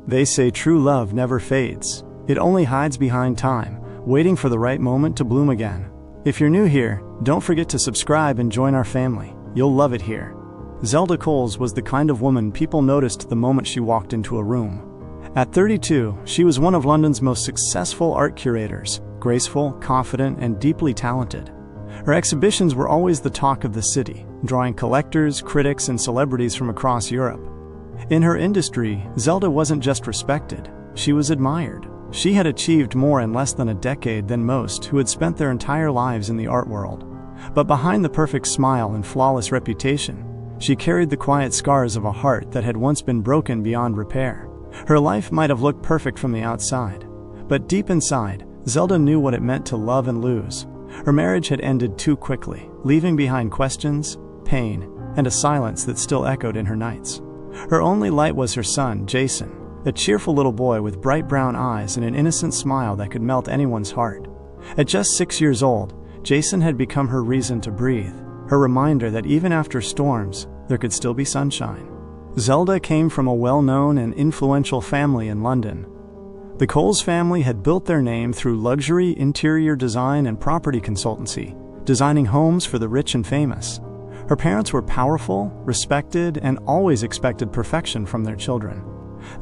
They say true love never fades. It only hides behind time, waiting for the right moment to bloom again. If you're new here, don't forget to subscribe and join our family. You'll love it here. Zelda Coles was the kind of woman people noticed the moment she walked into a room. At 32, she was one of London's most successful art curators, graceful, confident, and deeply talented. Her exhibitions were always the talk of the city, drawing collectors, critics, and celebrities from across Europe. In her industry, Zelda wasn't just respected, she was admired. She had achieved more in less than a decade than most who had spent their entire lives in the art world. But behind the perfect smile and flawless reputation, she carried the quiet scars of a heart that had once been broken beyond repair. Her life might have looked perfect from the outside, but deep inside, Zelda knew what it meant to love and lose. Her marriage had ended too quickly, leaving behind questions, pain, and a silence that still echoed in her nights. Her only light was her son, Jason, a cheerful little boy with bright brown eyes and an innocent smile that could melt anyone's heart. At just 6 years old, Jason had become her reason to breathe, her reminder that even after storms, there could still be sunshine. Zelda came from a well-known and influential family in London. The Coles family had built their name through luxury, interior design, and property consultancy, designing homes for the rich and famous. Her parents were powerful, respected, and always expected perfection from their children.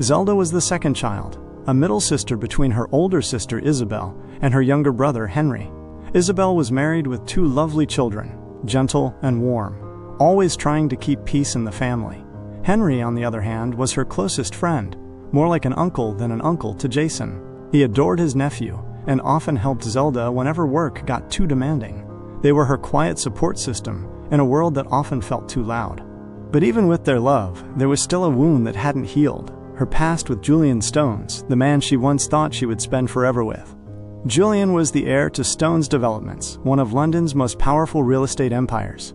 Zelda was the second child, a middle sister between her older sister Isabel and her younger brother Henry. Isabel was married with 2 lovely children, gentle and warm, always trying to keep peace in the family. Henry, on the other hand, was her closest friend, more like an uncle than an uncle to Jason. He adored his nephew and often helped Zelda whenever work got too demanding. They were her quiet support system in a world that often felt too loud. But even with their love, there was still a wound that hadn't healed. Her past with Julian Stones, the man she once thought she would spend forever with. Julian was the heir to Stones Developments, one of London's most powerful real estate empires.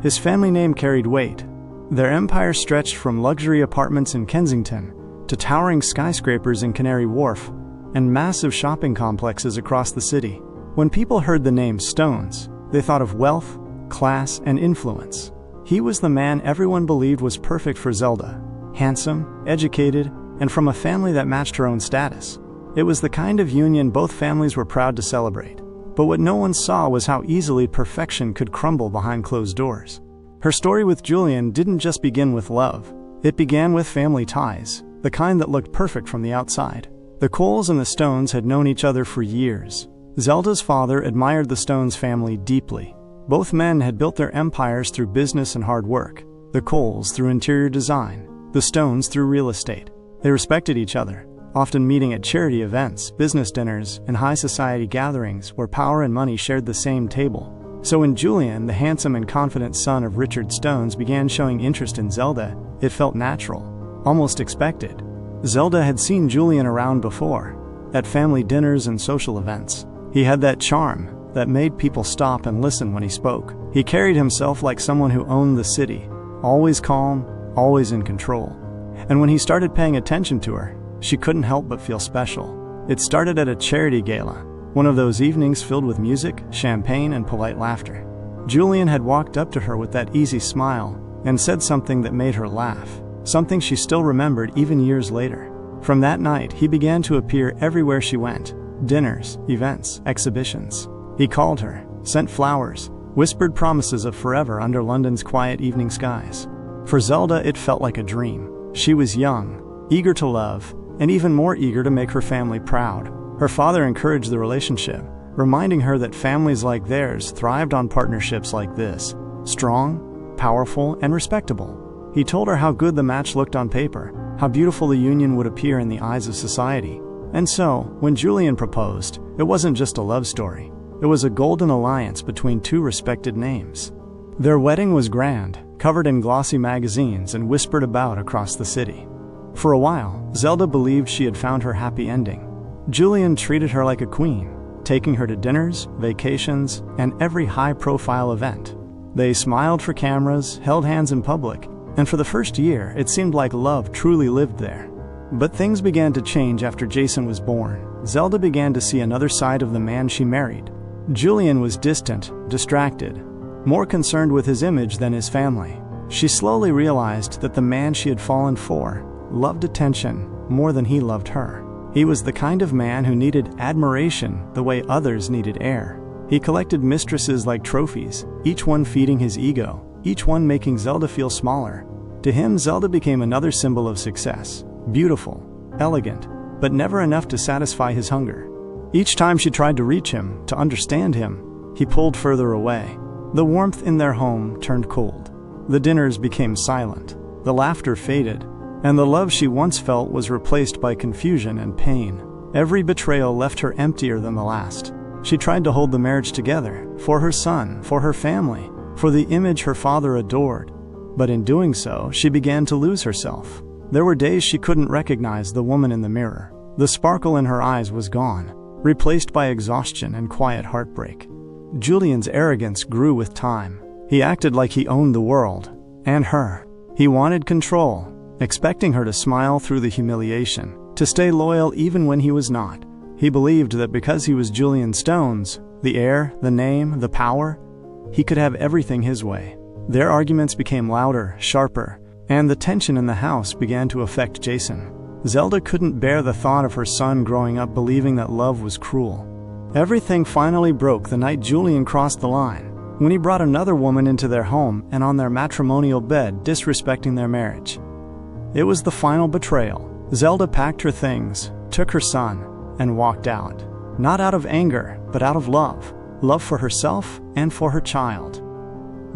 His family name carried weight. Their empire stretched from luxury apartments in Kensington to towering skyscrapers in Canary Wharf and massive shopping complexes across the city. When people heard the name Stones, they thought of wealth, class, and influence. He was the man everyone believed was perfect for Zelda. Handsome, educated, and from a family that matched her own status. It was the kind of union both families were proud to celebrate. But what no one saw was how easily perfection could crumble behind closed doors. Her story with Julian didn't just begin with love. It began with family ties, the kind that looked perfect from the outside. The Coles and the Stones had known each other for years. Zelda's father admired the Stones family deeply. Both men had built their empires through business and hard work. The Coles through interior design, the Stones through real estate. They respected each other, often meeting at charity events, business dinners, and high society gatherings where power and money shared the same table. So when Julian, the handsome and confident son of Richard Stones, began showing interest in Zelda, it felt natural, almost expected. Zelda had seen Julian around before, at family dinners and social events. He had that charm that made people stop and listen when he spoke. He carried himself like someone who owned the city, always calm, always in control. And when he started paying attention to her, she couldn't help but feel special. It started at a charity gala, one of those evenings filled with music, champagne, and polite laughter. Julian had walked up to her with that easy smile and said something that made her laugh, something she still remembered even years later. From that night, he began to appear everywhere she went, dinners, events, exhibitions. He called her, sent flowers, whispered promises of forever under London's quiet evening skies. For Zelda, it felt like a dream. She was young, eager to love, and even more eager to make her family proud. Her father encouraged the relationship, reminding her that families like theirs thrived on partnerships like this, strong, powerful, and respectable. He told her how good the match looked on paper, how beautiful the union would appear in the eyes of society. And so, when Julian proposed, it wasn't just a love story. It was a golden alliance between 2 respected names. Their wedding was grand, covered in glossy magazines and whispered about across the city. For a while, Zelda believed she had found her happy ending. Julian treated her like a queen, taking her to dinners, vacations, and every high-profile event. They smiled for cameras, held hands in public, and for the first year, it seemed like love truly lived there. But things began to change after Jason was born. Zelda began to see another side of the man she married. Julian was distant, distracted, more concerned with his image than his family. She slowly realized that the man she had fallen for loved attention, more than he loved her. He was the kind of man who needed admiration the way others needed air. He collected mistresses like trophies, each one feeding his ego, each one making Zelda feel smaller. To him, Zelda became another symbol of success. Beautiful, elegant, but never enough to satisfy his hunger. Each time she tried to reach him, to understand him, he pulled further away. The warmth in their home turned cold. The dinners became silent. The laughter faded, and the love she once felt was replaced by confusion and pain. Every betrayal left her emptier than the last. She tried to hold the marriage together, for her son, for her family, for the image her father adored. But in doing so, she began to lose herself. There were days she couldn't recognize the woman in the mirror. The sparkle in her eyes was gone, replaced by exhaustion and quiet heartbreak. Julian's arrogance grew with time. He acted like he owned the world, and her. He wanted control, expecting her to smile through the humiliation, to stay loyal even when he was not. He believed that because he was Julian Stone's, the heir, the name, the power, he could have everything his way. Their arguments became louder, sharper, and the tension in the house began to affect Jason. Zelda couldn't bear the thought of her son growing up believing that love was cruel. Everything finally broke the night Julian crossed the line, when he brought another woman into their home and on their matrimonial bed, disrespecting their marriage. It was the final betrayal. Zelda packed her things, took her son, and walked out. Not out of anger, but out of love. Love for herself and for her child.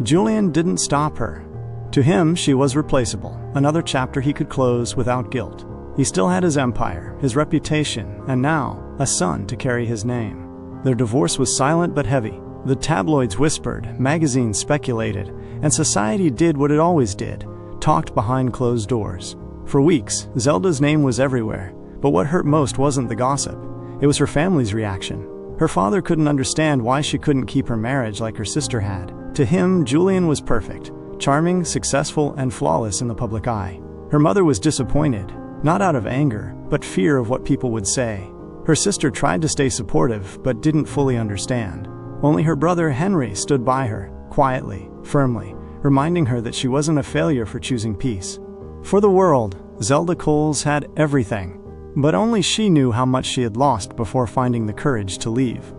Julian didn't stop her. To him, she was replaceable, another chapter he could close without guilt. He still had his empire, his reputation, and now, a son to carry his name. Their divorce was silent but heavy. The tabloids whispered, magazines speculated, and society did what it always did, talked behind closed doors. For weeks, Zelda's name was everywhere, but what hurt most wasn't the gossip. It was her family's reaction. Her father couldn't understand why she couldn't keep her marriage like her sister had. To him, Julian was perfect, charming, successful, and flawless in the public eye. Her mother was disappointed, not out of anger, but fear of what people would say. Her sister tried to stay supportive, but didn't fully understand. Only her brother Henry stood by her, quietly, firmly, reminding her that she wasn't a failure for choosing peace. For the world, Zelda Coles had everything, but only she knew how much she had lost before finding the courage to leave.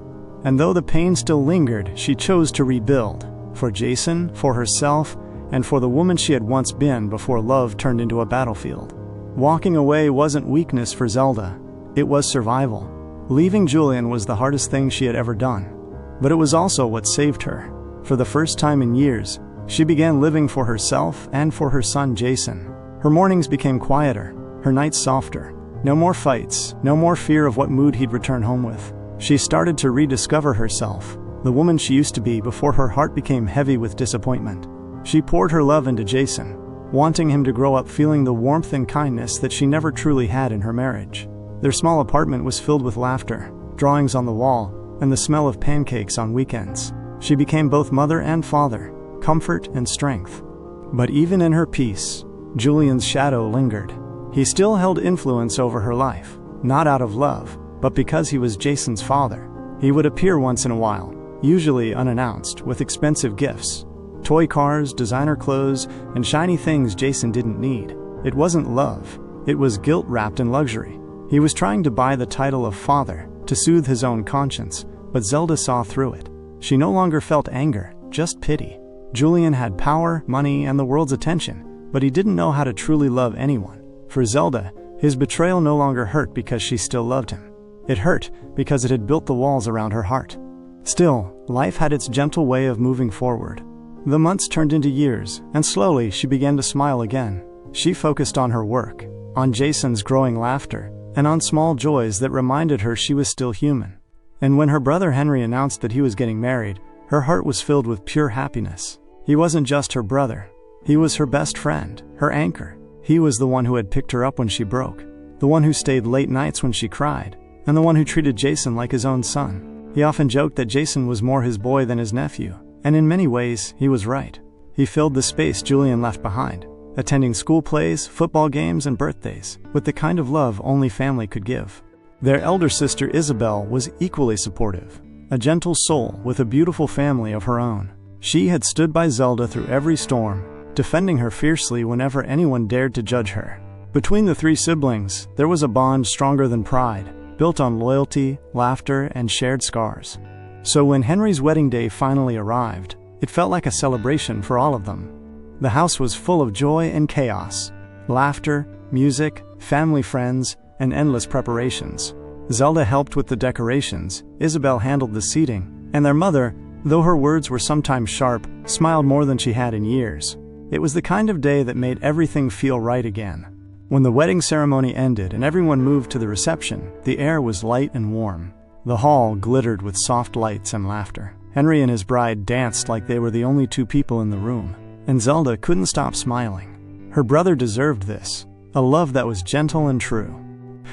And though the pain still lingered, she chose to rebuild, for Jason, for herself, and for the woman she had once been before love turned into a battlefield. Walking away wasn't weakness for Zelda, it was survival. Leaving Julian was the hardest thing she had ever done, but it was also what saved her. For the first time in years, she began living for herself and for her son Jason. Her mornings became quieter, her nights softer. No more fights, no more fear of what mood he'd return home with. She started to rediscover herself, the woman she used to be before her heart became heavy with disappointment. She poured her love into Jason, wanting him to grow up feeling the warmth and kindness that she never truly had in her marriage. Their small apartment was filled with laughter, drawings on the wall, and the smell of pancakes on weekends. She became both mother and father, comfort and strength. But even in her peace, Julian's shadow lingered. He still held influence over her life, not out of love, but because he was Jason's father. He would appear once in a while, usually unannounced, with expensive gifts. Toy cars, designer clothes, and shiny things Jason didn't need. It wasn't love. It was guilt wrapped in luxury. He was trying to buy the title of father, to soothe his own conscience, but Zelda saw through it. She no longer felt anger, just pity. Julian had power, money, and the world's attention, but he didn't know how to truly love anyone. For Zelda, his betrayal no longer hurt because she still loved him. It hurt because it had built the walls around her heart. Still, life had its gentle way of moving forward. The months turned into years, and slowly she began to smile again. She focused on her work, on Jason's growing laughter, and on small joys that reminded her she was still human. And when her brother Henry announced that he was getting married, her heart was filled with pure happiness. He wasn't just her brother. He was her best friend, her anchor. He was the one who had picked her up when she broke, the one who stayed late nights when she cried, and the one who treated Jason like his own son. He often joked that Jason was more his boy than his nephew, and in many ways, he was right. He filled the space Julian left behind, attending school plays, football games, and birthdays, with the kind of love only family could give. Their elder sister Isabel was equally supportive, a gentle soul with a beautiful family of her own. She had stood by Zelda through every storm, defending her fiercely whenever anyone dared to judge her. Between the three siblings, there was a bond stronger than pride, built on loyalty, laughter, and shared scars. So when Henry's wedding day finally arrived, it felt like a celebration for all of them. The house was full of joy and chaos, laughter, music, family friends, and endless preparations. Zelda helped with the decorations, Isabel handled the seating, and their mother, though her words were sometimes sharp, smiled more than she had in years. It was the kind of day that made everything feel right again. When the wedding ceremony ended and everyone moved to the reception, the air was light and warm. The hall glittered with soft lights and laughter. Henry and his bride danced like they were the only two people in the room, and Zelda couldn't stop smiling. Her brother deserved this, a love that was gentle and true.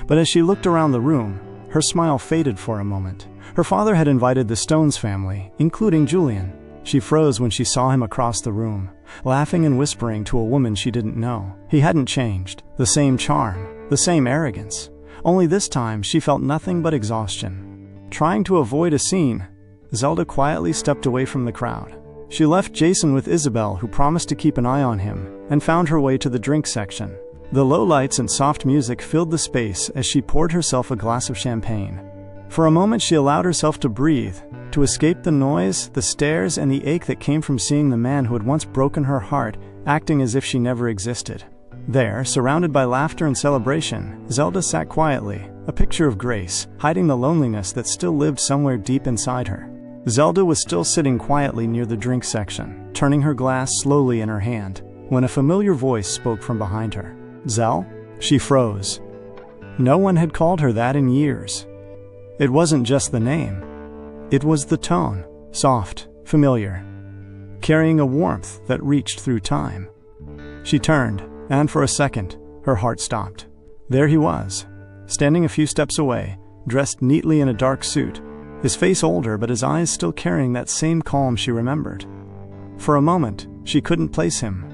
But as she looked around the room, her smile faded for a moment. Her father had invited the Stones family, including Julian. She froze when she saw him across the room, laughing and whispering to a woman she didn't know. He hadn't changed. The same charm, the same arrogance. Only this time she felt nothing but exhaustion. Trying to avoid a scene, Zelda quietly stepped away from the crowd. She left Jason with Isabel, who promised to keep an eye on him, and found her way to the drink section. The low lights and soft music filled the space as she poured herself a glass of champagne. For a moment she allowed herself to breathe, to escape the noise, the stares, and the ache that came from seeing the man who had once broken her heart, acting as if she never existed. There, surrounded by laughter and celebration, Zelda sat quietly, a picture of grace, hiding the loneliness that still lived somewhere deep inside her. Zelda was still sitting quietly near the drink section, turning her glass slowly in her hand, when a familiar voice spoke from behind her. "Zell?" She froze. No one had called her that in years. It wasn't just the name. It was the tone, soft, familiar, carrying a warmth that reached through time. She turned, and for a second, her heart stopped. There he was, standing a few steps away, dressed neatly in a dark suit, his face older but his eyes still carrying that same calm she remembered. For a moment, she couldn't place him.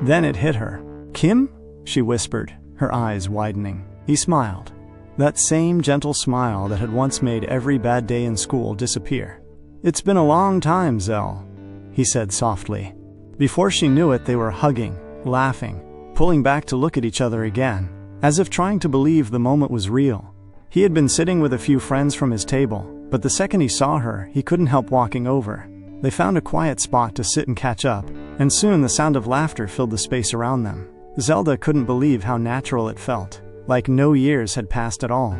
Then it hit her. "Kim?" she whispered, her eyes widening. He smiled. That same gentle smile that had once made every bad day in school disappear. "It's been a long time, Zell," he said softly. Before she knew it, they were hugging, laughing, pulling back to look at each other again, as if trying to believe the moment was real. He had been sitting with a few friends from his table, but the second he saw her, he couldn't help walking over. They found a quiet spot to sit and catch up, and soon the sound of laughter filled the space around them. Zelda couldn't believe how natural it felt, like no years had passed at all.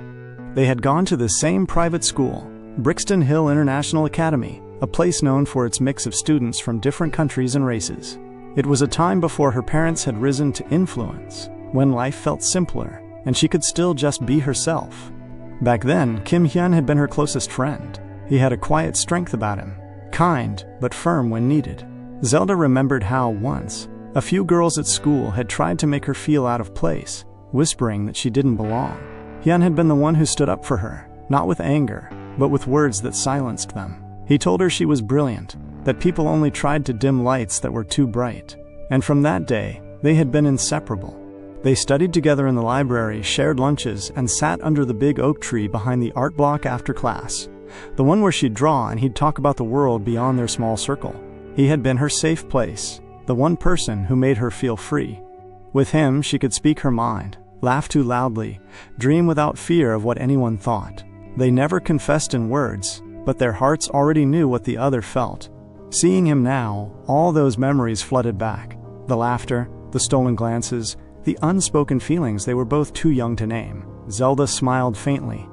They had gone to the same private school, Brixton Hill International Academy, a place known for its mix of students from different countries and races. It was a time before her parents had risen to influence, when life felt simpler, and she could still just be herself. Back then, Hyun had been her closest friend. He had a quiet strength about him, kind but firm when needed. Zelda remembered how once, a few girls at school had tried to make her feel out of place, whispering that she didn't belong. Hyan had been the one who stood up for her, not with anger, but with words that silenced them. He told her she was brilliant, that people only tried to dim lights that were too bright. And from that day, they had been inseparable. They studied together in the library, shared lunches, and sat under the big oak tree behind the art block after class, the one where she'd draw and he'd talk about the world beyond their small circle. He had been her safe place, the one person who made her feel free. With him, she could speak her mind, laugh too loudly, dream without fear of what anyone thought. They never confessed in words, but their hearts already knew what the other felt. Seeing him now, all those memories flooded back. The laughter, the stolen glances, the unspoken feelings they were both too young to name. Zelda smiled faintly.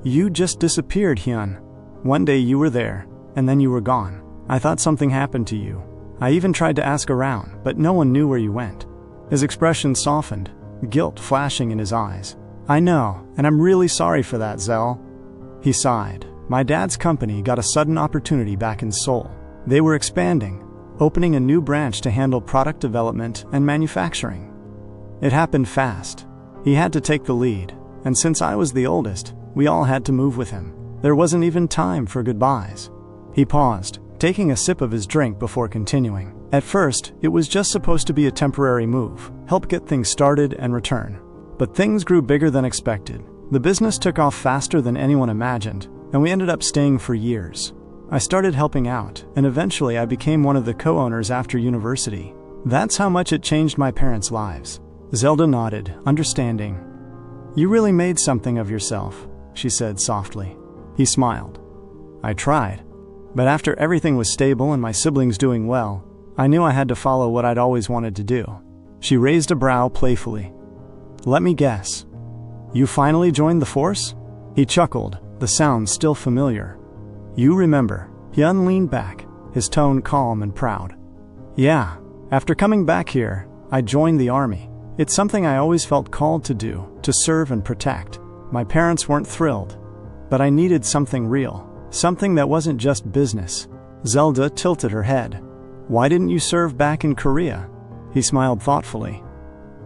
"You just disappeared, Hyun. One day you were there, and then you were gone. I thought something happened to you. I even tried to ask around, but no one knew where you went." His expression softened, guilt flashing in his eyes. "I know, and I'm really sorry for that, Zell." He sighed. "My dad's company got a sudden opportunity back in Seoul. They were expanding, opening a new branch to handle product development and manufacturing. It happened fast. He had to take the lead, and since I was the oldest, we all had to move with him. There wasn't even time for goodbyes." He paused, taking a sip of his drink before continuing. "At first, it was just supposed to be a temporary move, help get things started and return. But things grew bigger than expected. The business took off faster than anyone imagined, and we ended up staying for years. I started helping out, and eventually I became one of the co-owners after university. That's how much it changed my parents' lives." Zelda nodded, understanding. "You really made something of yourself," she said softly. He smiled. "I tried. But after everything was stable and my siblings doing well, I knew I had to follow what I'd always wanted to do." She raised a brow playfully. "Let me guess. You finally joined the force?" He chuckled, the sound still familiar. "You remember." Hyun leaned back, his tone calm and proud. "Yeah. After coming back here, I joined the army. It's something I always felt called to do, to serve and protect. My parents weren't thrilled, but I needed something real, something that wasn't just business." Zelda tilted her head. "Why didn't you serve back in Korea?" He smiled thoughtfully.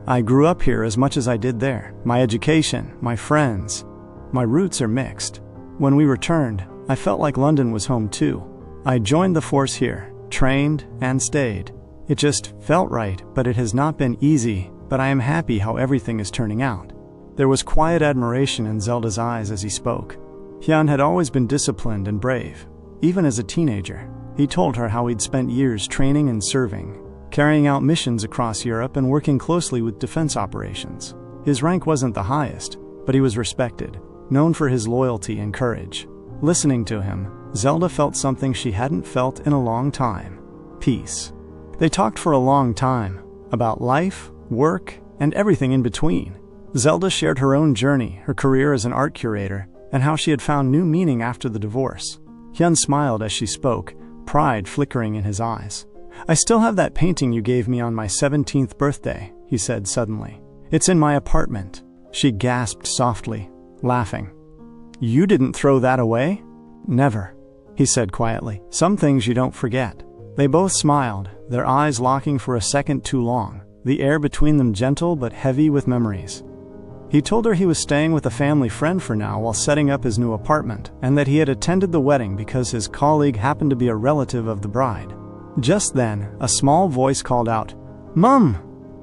"I grew up here as much as I did there. My education, my friends. My roots are mixed. When we returned, I felt like London was home too. I joined the force here, trained and stayed. It just felt right, but it has not been easy, but I am happy how everything is turning out." There was quiet admiration in Zelda's eyes as he spoke. Hyun had always been disciplined and brave, even as a teenager. He told her how he'd spent years training and serving, carrying out missions across Europe and working closely with defense operations. His rank wasn't the highest, but he was respected, known for his loyalty and courage. Listening to him, Zelda felt something she hadn't felt in a long time: peace. They talked for a long time, about life, work, and everything in between. Zelda shared her own journey, her career as an art curator, and how she had found new meaning after the divorce. Hyun smiled as she spoke, pride flickering in his eyes. "I still have that painting you gave me on my 17th birthday," he said suddenly. "It's in my apartment." She gasped softly, laughing. "You didn't throw that away?" "Never," he said quietly. "Some things you don't forget." They both smiled, their eyes locking for a second too long, the air between them gentle but heavy with memories. He told her he was staying with a family friend for now while setting up his new apartment, and that he had attended the wedding because his colleague happened to be a relative of the bride. Just then, a small voice called out, "Mom!"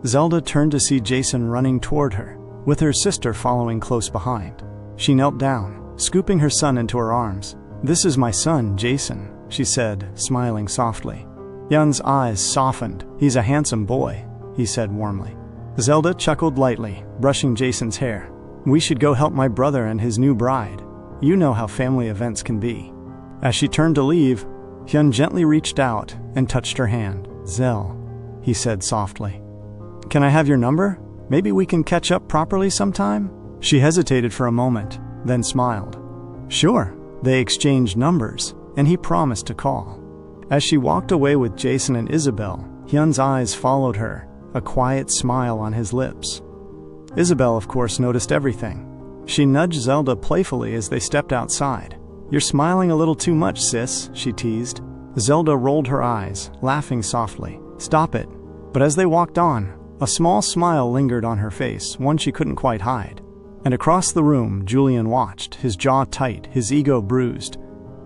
Zelda turned to see Jason running toward her, with her sister following close behind. She knelt down, scooping her son into her arms. "This is my son, Jason," she said, smiling softly. Hyun's eyes softened. "He's a handsome boy," he said warmly. Zelda chuckled lightly, brushing Jason's hair. "We should go help my brother and his new bride. You know how family events can be." As she turned to leave, Hyun gently reached out and touched her hand. "Zell," he said softly. "Can I have your number? Maybe we can catch up properly sometime?" She hesitated for a moment, then smiled. "Sure." They exchanged numbers, and he promised to call. As she walked away with Jason and Isabel, Hyun's eyes followed her, a quiet smile on his lips. Isabel, of course, noticed everything. She nudged Zelda playfully as they stepped outside. "You're smiling a little too much, sis," she teased. Zelda rolled her eyes, laughing softly. "Stop it." But as they walked on, a small smile lingered on her face, one she couldn't quite hide. And across the room, Julian watched, his jaw tight, his ego bruised.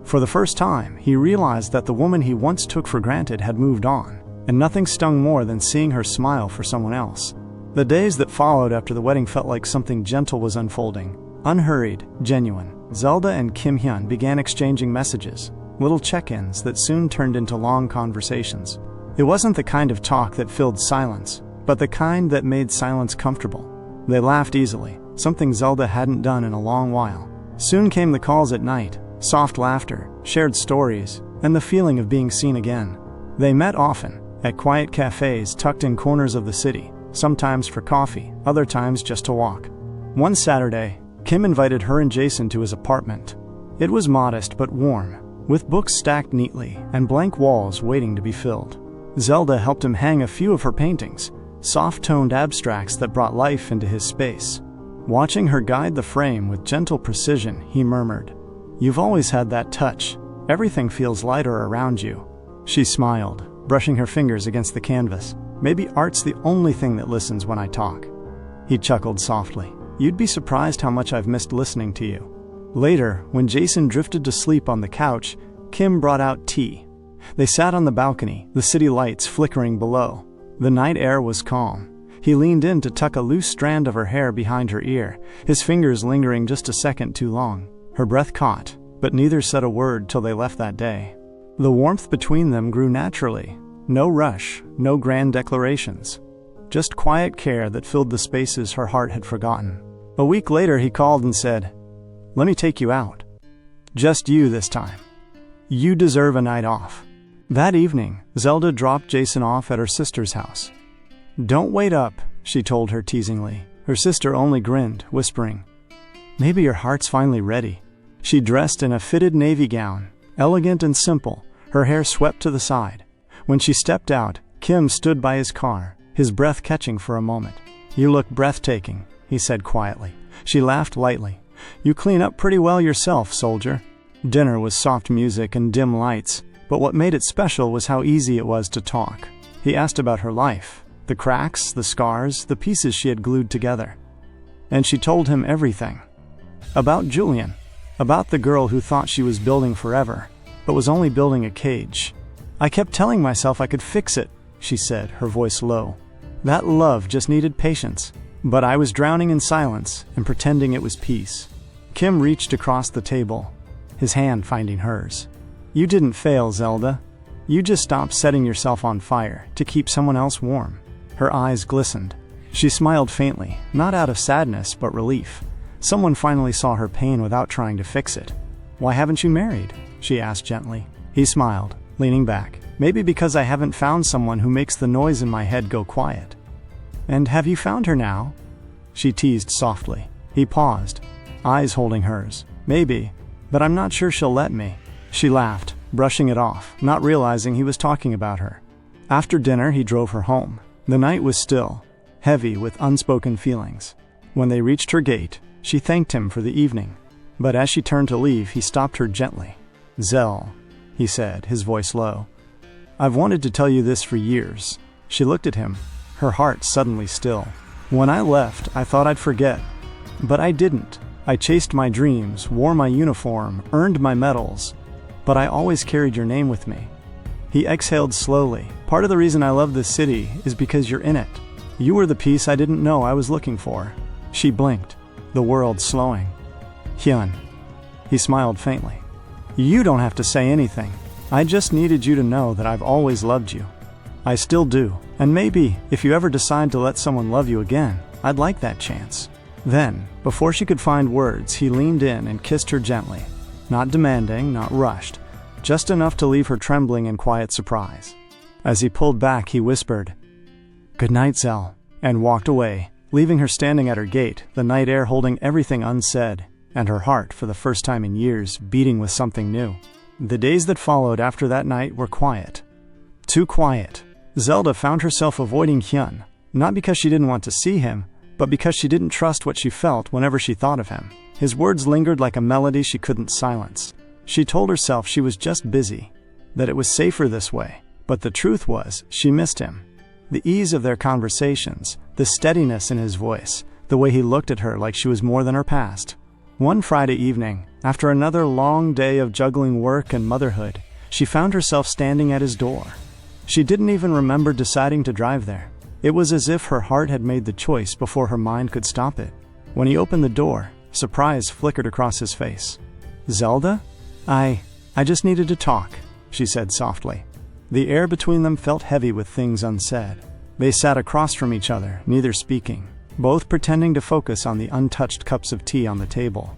For the first time, he realized that the woman he once took for granted had moved on, and nothing stung more than seeing her smile for someone else. The days that followed after the wedding felt like something gentle was unfolding, unhurried, genuine. Zelda and Kim Hyun began exchanging messages, little check-ins that soon turned into long conversations. It wasn't the kind of talk that filled silence, but the kind that made silence comfortable. They laughed easily, something Zelda hadn't done in a long while. Soon came the calls at night, soft laughter, shared stories, and the feeling of being seen again. They met often, at quiet cafes tucked in corners of the city, sometimes for coffee, other times just to walk. One Saturday, Kim invited her and Jason to his apartment. It was modest but warm, with books stacked neatly and blank walls waiting to be filled. Zelda helped him hang a few of her paintings, soft-toned abstracts that brought life into his space. Watching her guide the frame with gentle precision, he murmured, "You've always had that touch. Everything feels lighter around you." She smiled, brushing her fingers against the canvas. "Maybe art's the only thing that listens when I talk." He chuckled softly. "You'd be surprised how much I've missed listening to you." Later, when Jason drifted to sleep on the couch, Kim brought out tea. They sat on the balcony, the city lights flickering below. The night air was calm. He leaned in to tuck a loose strand of her hair behind her ear, his fingers lingering just a second too long. Her breath caught, but neither said a word till they left that day. The warmth between them grew naturally. No rush, no grand declarations. just quiet care that filled the spaces her heart had forgotten. A week later he called and said, "Let me take you out. Just you this time. You deserve a night off." That evening, Zelda dropped Jason off at her sister's house. "Don't wait up," she told her teasingly. Her sister only grinned, whispering, "Maybe your heart's finally ready." She dressed in a fitted navy gown, elegant and simple, her hair swept to the side. When she stepped out, Kim stood by his car, his breath catching for a moment. "You look breathtaking," he said quietly. She laughed lightly. "You clean up pretty well yourself, soldier." Dinner was soft music and dim lights, but what made it special was how easy it was to talk. He asked about her life, the cracks, the scars, the pieces she had glued together. And she told him everything. About Julian, about the girl who thought she was building forever, but was only building a cage. "I kept telling myself I could fix it," she said, her voice low. "That love just needed patience. But I was drowning in silence and pretending it was peace." Kim reached across the table, his hand finding hers. "You didn't fail, Zelda. You just stopped setting yourself on fire to keep someone else warm." Her eyes glistened. She smiled faintly, not out of sadness but relief. Someone finally saw her pain without trying to fix it. "Why haven't you married?" she asked gently. He smiled, leaning back. "Maybe because I haven't found someone who makes the noise in my head go quiet." "And have you found her now?" she teased softly. He paused, eyes holding hers. "Maybe, but I'm not sure she'll let me." She laughed, brushing it off, not realizing he was talking about her. After dinner, he drove her home. The night was still, heavy with unspoken feelings. When they reached her gate, she thanked him for the evening. But as she turned to leave, he stopped her gently. "Zell," he said, his voice low. "I've wanted to tell you this for years." She looked at him, her heart suddenly still. "When I left, I thought I'd forget. But I didn't. I chased my dreams, wore my uniform, earned my medals. But I always carried your name with me." He exhaled slowly. "Part of the reason I love this city is because you're in it. You were the piece I didn't know I was looking for." She blinked, the world slowing. "Hyun." He smiled faintly. "You don't have to say anything. I just needed you to know that I've always loved you. I still do. And maybe, if you ever decide to let someone love you again, I'd like that chance." Then, before she could find words, he leaned in and kissed her gently. Not demanding, not rushed, just enough to leave her trembling in quiet surprise. As he pulled back, he whispered, "Good night, Zell," and walked away, leaving her standing at her gate, the night air holding everything unsaid, and her heart, for the first time in years, beating with something new. The days that followed after that night were quiet. Too quiet. Zelda found herself avoiding Hyun, not because she didn't want to see him, but because she didn't trust what she felt whenever she thought of him. His words lingered like a melody she couldn't silence. She told herself she was just busy, that it was safer this way, but the truth was, she missed him. The ease of their conversations, the steadiness in his voice, the way he looked at her like she was more than her past. One Friday evening, after another long day of juggling work and motherhood, she found herself standing at his door. She didn't even remember deciding to drive there. It was as if her heart had made the choice before her mind could stop it. When he opened the door, surprise flickered across his face. "Zelda? I just needed to talk," she said softly. The air between them felt heavy with things unsaid. They sat across from each other, neither speaking, both pretending to focus on the untouched cups of tea on the table.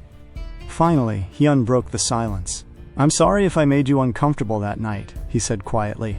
Finally, Hyun broke the silence. "I'm sorry if I made you uncomfortable that night," he said quietly.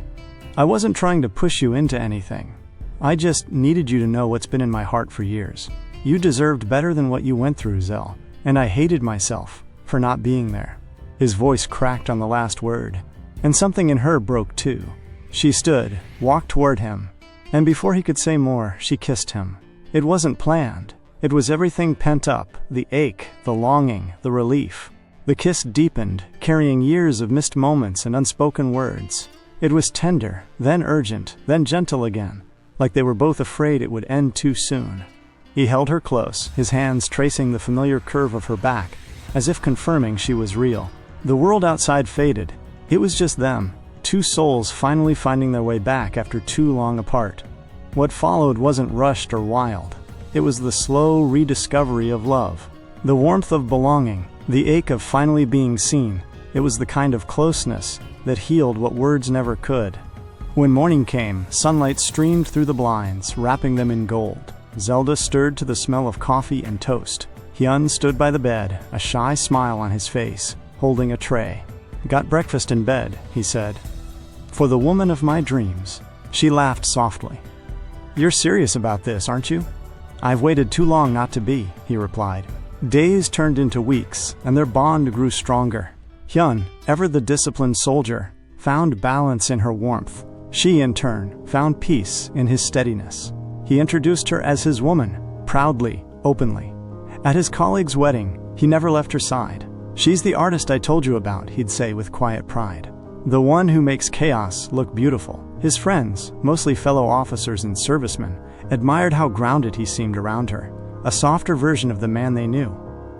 "I wasn't trying to push you into anything. I just needed you to know what's been in my heart for years. You deserved better than what you went through, Zell, and I hated myself for not being there." His voice cracked on the last word, and something in her broke too. She stood, walked toward him, and before he could say more, she kissed him. It wasn't planned. It was everything pent up, the ache, the longing, the relief. The kiss deepened, carrying years of missed moments and unspoken words. It was tender, then urgent, then gentle again, like they were both afraid it would end too soon. He held her close, his hands tracing the familiar curve of her back, as if confirming she was real. The world outside faded. It was just them, two souls finally finding their way back after too long apart. What followed wasn't rushed or wild. It was the slow rediscovery of love, the warmth of belonging, the ache of finally being seen. It was the kind of closeness that healed what words never could. When morning came, sunlight streamed through the blinds, wrapping them in gold. Zelda stirred to the smell of coffee and toast. Hyun stood by the bed, a shy smile on his face, holding a tray. "Got breakfast in bed," he said. "For the woman of my dreams." She laughed softly. "You're serious about this, aren't you?" "I've waited too long not to be," he replied. Days turned into weeks, and their bond grew stronger. Hyun, ever the disciplined soldier, found balance in her warmth. She, in turn, found peace in his steadiness. He introduced her as his woman, proudly, openly. At his colleague's wedding, he never left her side. "She's the artist I told you about," he'd say with quiet pride. "The one who makes chaos look beautiful." His friends, mostly fellow officers and servicemen, admired how grounded he seemed around her, a softer version of the man they knew.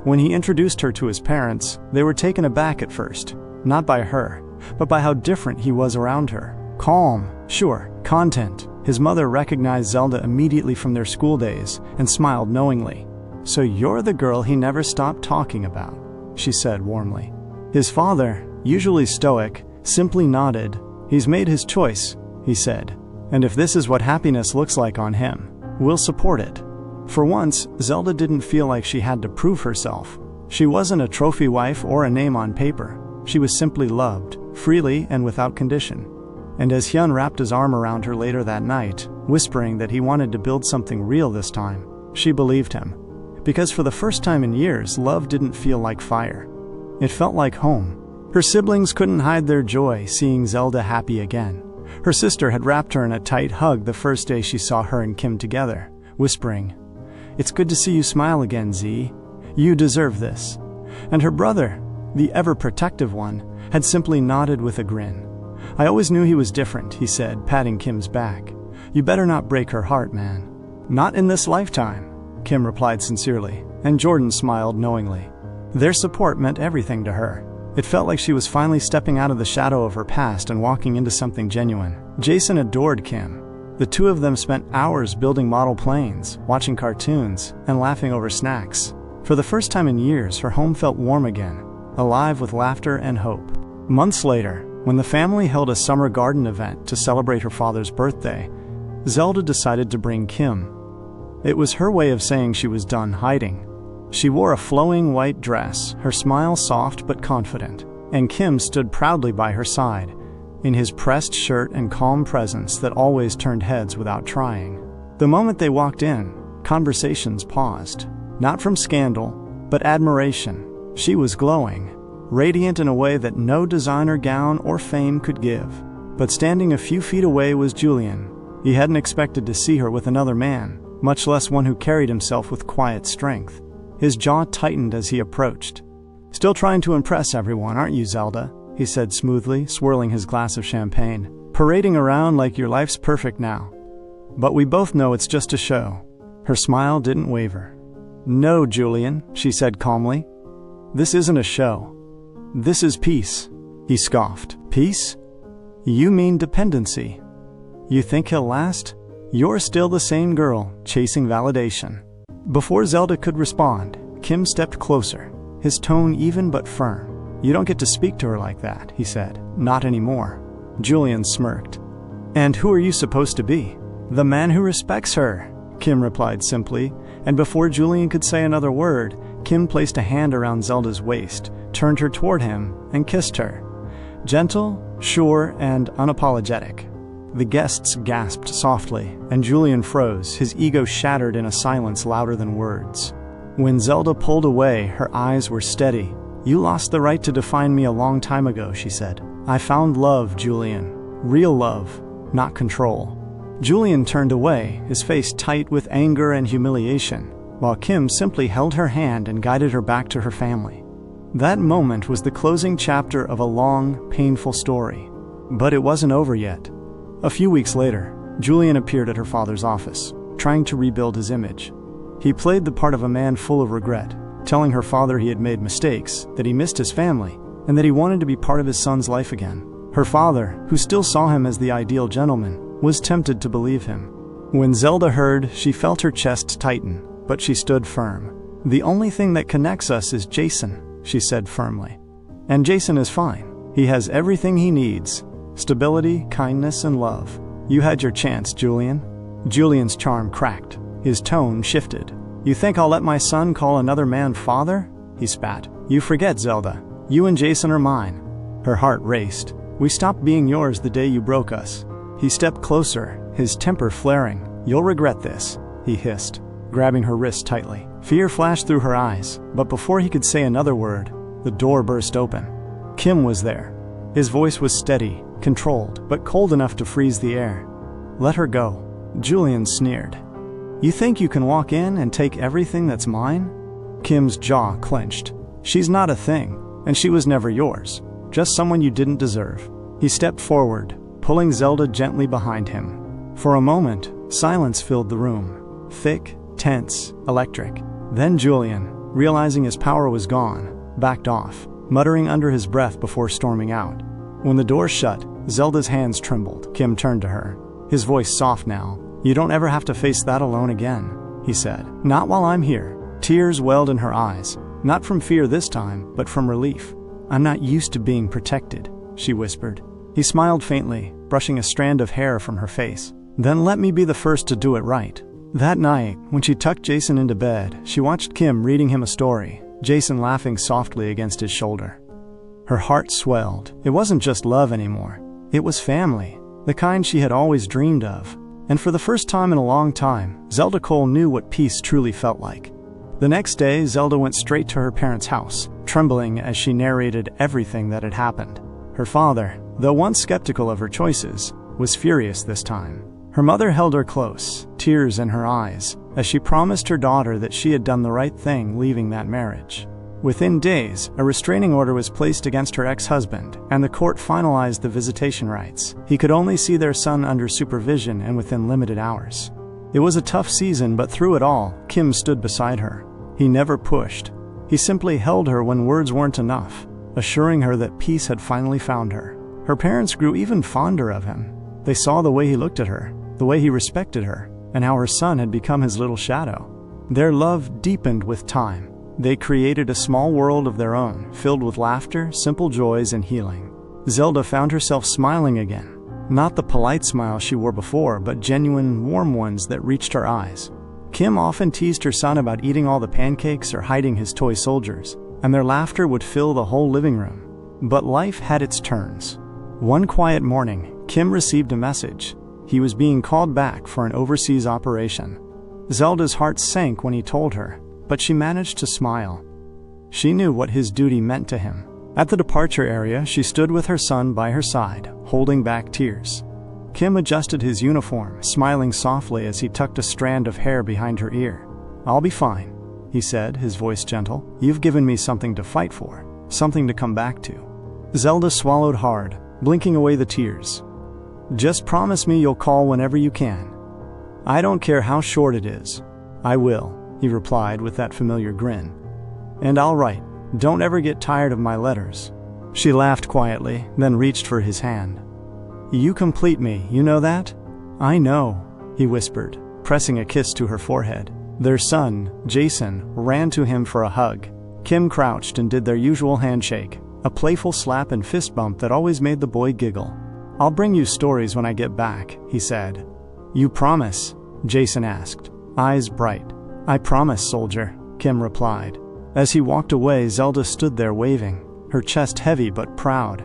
When he introduced her to his parents, they were taken aback at first, not by her, but by how different he was around her. Calm, sure, content. His mother recognized Zelda immediately from their school days and smiled knowingly. "So you're the girl he never stopped talking about," she said warmly. His father, usually stoic, simply nodded. "He's made his choice," he said. "And if this is what happiness looks like on him, we'll support it." For once, Zelda didn't feel like she had to prove herself. She wasn't a trophy wife or a name on paper. She was simply loved, freely and without condition. And as Hyun wrapped his arm around her later that night, whispering that he wanted to build something real this time, she believed him. Because for the first time in years, love didn't feel like fire. It felt like home. Her siblings couldn't hide their joy seeing Zelda happy again. Her sister had wrapped her in a tight hug the first day she saw her and Kim together, whispering, "It's good to see you smile again, Z. You deserve this." And her brother, the ever-protective one, had simply nodded with a grin. "I always knew he was different," he said, patting Kim's back. "You better not break her heart, man." "Not in this lifetime," Kim replied sincerely, and Jordan smiled knowingly. Their support meant everything to her. It felt like she was finally stepping out of the shadow of her past and walking into something genuine. Jason adored Kim. The two of them spent hours building model planes, watching cartoons, and laughing over snacks. For the first time in years, her home felt warm again, alive with laughter and hope. Months later, when the family held a summer garden event to celebrate her father's birthday, Zelda decided to bring Kim. It was her way of saying she was done hiding. She wore a flowing white dress, her smile soft but confident, and Kim stood proudly by her side, in his pressed shirt and calm presence that always turned heads without trying. The moment they walked in, conversations paused. Not from scandal, but admiration. She was glowing, radiant in a way that no designer gown or fame could give. But standing a few feet away was Julian. He hadn't expected to see her with another man, much less one who carried himself with quiet strength. His jaw tightened as he approached. "Still trying to impress everyone, aren't you, Zelda?" he said smoothly, swirling his glass of champagne. "Parading around like your life's perfect now. But we both know it's just a show." Her smile didn't waver. "No, Julian," she said calmly. "This isn't a show. This is peace." He scoffed. "Peace? You mean dependency. You think he'll last? You're still the same girl, chasing validation." Before Zelda could respond, Kim stepped closer, his tone even but firm. "You don't get to speak to her like that," he said. "Not anymore." Julian smirked. "And who are you supposed to be?" "The man who respects her," Kim replied simply, and before Julian could say another word, Kim placed a hand around Zelda's waist, turned her toward him, and kissed her. Gentle, sure, and unapologetic. The guests gasped softly, and Julian froze, his ego shattered in a silence louder than words. When Zelda pulled away, her eyes were steady. "You lost the right to define me a long time ago," she said. "I found love, Julian. Real love, not control." Julian turned away, his face tight with anger and humiliation, while Kim simply held her hand and guided her back to her family. That moment was the closing chapter of a long, painful story. But it wasn't over yet. A few weeks later, Julian appeared at her father's office, trying to rebuild his image. He played the part of a man full of regret, telling her father he had made mistakes, that he missed his family, and that he wanted to be part of his son's life again. Her father, who still saw him as the ideal gentleman, was tempted to believe him. When Zelda heard, she felt her chest tighten, but she stood firm. "The only thing that connects us is Jason," she said firmly. "And Jason is fine. He has everything he needs. Stability, kindness, and love. You had your chance, Julian. Julian's charm cracked. His tone shifted. You think I'll let my son call another man father? He spat. You forget, Zelda. You and Jason are mine. Her heart raced. We stopped being yours the day you broke us. He stepped closer, his temper flaring. You'll regret this, he hissed, grabbing her wrist tightly. Fear flashed through her eyes, but before he could say another word, the door burst open. Kim was there. His voice was steady, controlled, but cold enough to freeze the air. Let her go. Julian sneered. You think you can walk in and take everything that's mine? Kim's jaw clenched. She's not a thing, and she was never yours. Just someone you didn't deserve. He stepped forward, pulling Zelda gently behind him. For a moment, silence filled the room. Thick, tense, electric. Then Julian, realizing his power was gone, backed off, muttering under his breath before storming out. When the door shut, Zelda's hands trembled. Kim turned to her, his voice soft now. You don't ever have to face that alone again, he said. Not while I'm here. Tears welled in her eyes, not from fear this time, but from relief. I'm not used to being protected, she whispered. He smiled faintly, brushing a strand of hair from her face. Then let me be the first to do it right. That night, when she tucked Jason into bed, she watched Kim reading him a story, Jason laughing softly against his shoulder. Her heart swelled. It wasn't just love anymore. It was family, the kind she had always dreamed of. And for the first time in a long time, Zelda Cole knew what peace truly felt like. The next day, Zelda went straight to her parents' house, trembling as she narrated everything that had happened. Her father, though once skeptical of her choices, was furious this time. Her mother held her close, tears in her eyes, as she promised her daughter that she had done the right thing leaving that marriage. Within days, a restraining order was placed against her ex-husband, and the court finalized the visitation rights. He could only see their son under supervision and within limited hours. It was a tough season, but through it all, Kim stood beside her. He never pushed. He simply held her when words weren't enough, assuring her that peace had finally found her. Her parents grew even fonder of him. They saw the way he looked at her, the way he respected her, and how her son had become his little shadow. Their love deepened with time. They created a small world of their own, filled with laughter, simple joys, and healing. Zelda found herself smiling again. Not the polite smile she wore before, but genuine, warm ones that reached her eyes. Kim often teased her son about eating all the pancakes or hiding his toy soldiers, and their laughter would fill the whole living room. But life had its turns. One quiet morning, Kim received a message. He was being called back for an overseas operation. Zelda's heart sank when he told her, but she managed to smile. She knew what his duty meant to him. At the departure area, she stood with her son by her side, holding back tears. Kim adjusted his uniform, smiling softly as he tucked a strand of hair behind her ear. I'll be fine, he said, his voice gentle. You've given me something to fight for, something to come back to. Zelda swallowed hard, blinking away the tears. Just promise me you'll call whenever you can. I don't care how short it is. I will, he replied with that familiar grin. And I'll write. Don't ever get tired of my letters. She laughed quietly, then reached for his hand. You complete me, you know that? I know, he whispered, pressing a kiss to her forehead. Their son, Jason, ran to him for a hug. Kim crouched and did their usual handshake, a playful slap and fist bump that always made the boy giggle. I'll bring you stories when I get back, he said. You promise? Jason asked, eyes bright. I promise, soldier, Kim replied. As he walked away, Zelda stood there waving, her chest heavy but proud.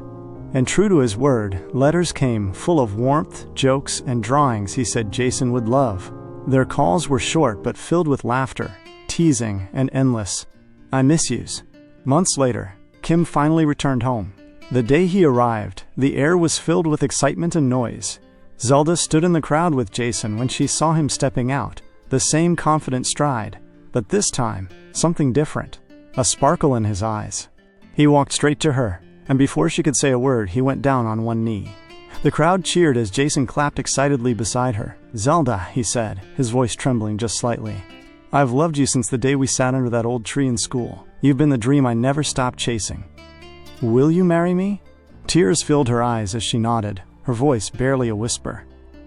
And true to his word, letters came full of warmth, jokes, and drawings he said Jason would love. Their calls were short but filled with laughter, teasing, and endless I miss yous. Months later, Kim finally returned home. The day he arrived, the air was filled with excitement and noise. Zelda stood in the crowd with Jason when she saw him stepping out, the same confident stride, but this time, something different, a sparkle in his eyes. He walked straight to her, and before she could say a word, he went down on one knee. The crowd cheered as Jason clapped excitedly beside her. Zelda, he said, his voice trembling just slightly. I've loved you since the day we sat under that old tree in school. You've been the dream I never stopped chasing. Will you marry me? Tears filled her eyes as she nodded, her voice barely a whisper.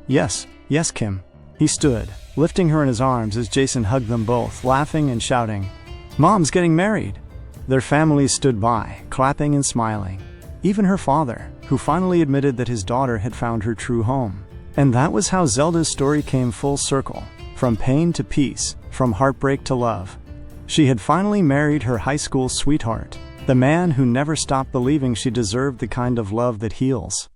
Yes, Kim. He stood, lifting her in his arms as Jason hugged them both, laughing and shouting, Mom's getting married! Their families stood by, clapping and smiling. Even her father, who who finally admitted that his daughter had found her true home. And that was how Zelda's story came full circle, from pain to peace, from heartbreak to love. She had finally married her high school sweetheart, the man who never stopped believing she deserved the kind of love that heals.